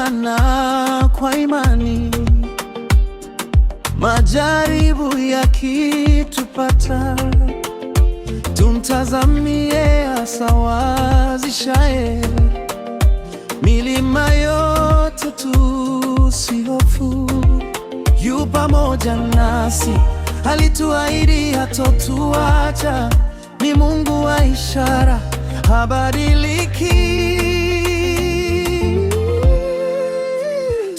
kupigana kwa imani. Majaribu yakitupata, tumtazamie asawazishaye milima yote, tusihofu. Yu pamoja nasi, alituahidi hatotuacha. Ni Mungu wa ishara, habadiliki.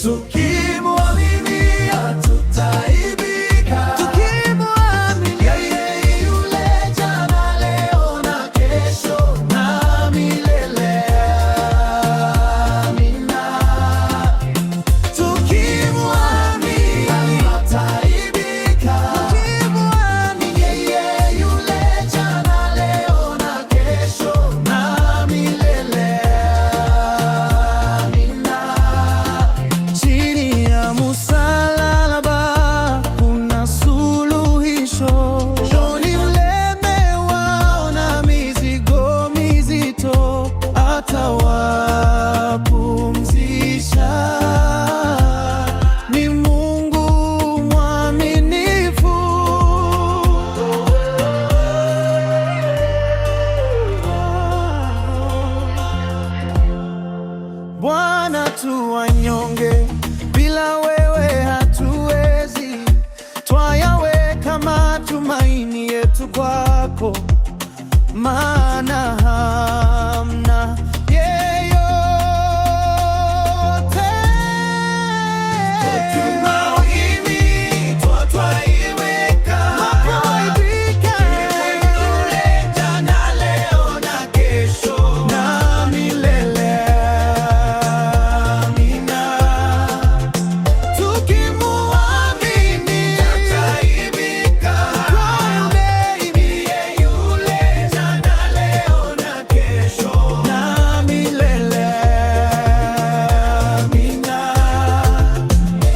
Tukimwamini hatutaibika, tukimwamini yeye yule jana, leo na kesho na milele. Amina. Tukimwamini hatutaibika, tukimwamini yeye yule jana, leo na kesho na milele. Amina. Chini ya msalaba kuna suluhisho. Joni mlemewa na mizigo mizito, atawapumzisha. Ni Mungu mwaminifu. Bwana, tu wanyonge, bila wewe hatuwezi. Twayaweka matumaini yetu kwako, maana hamna yeyote. Tumaini twaiweka, yule jana, leo na kesho na milele. Amina. Tukimwamini hatutaibika, yeye yule jana, leo na kesho na milele. Amina.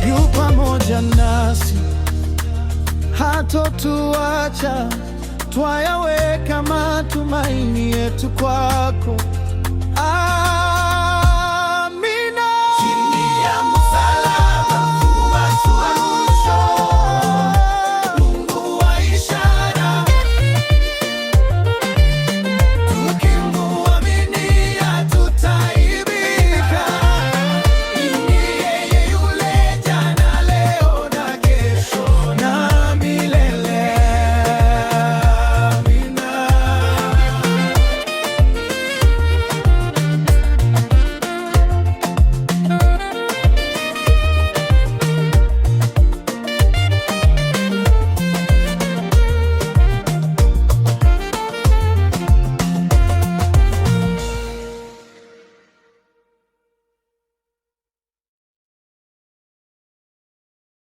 Yu pamoja nasi, hatotuacha. Twayaweka matumaini yetu kwako,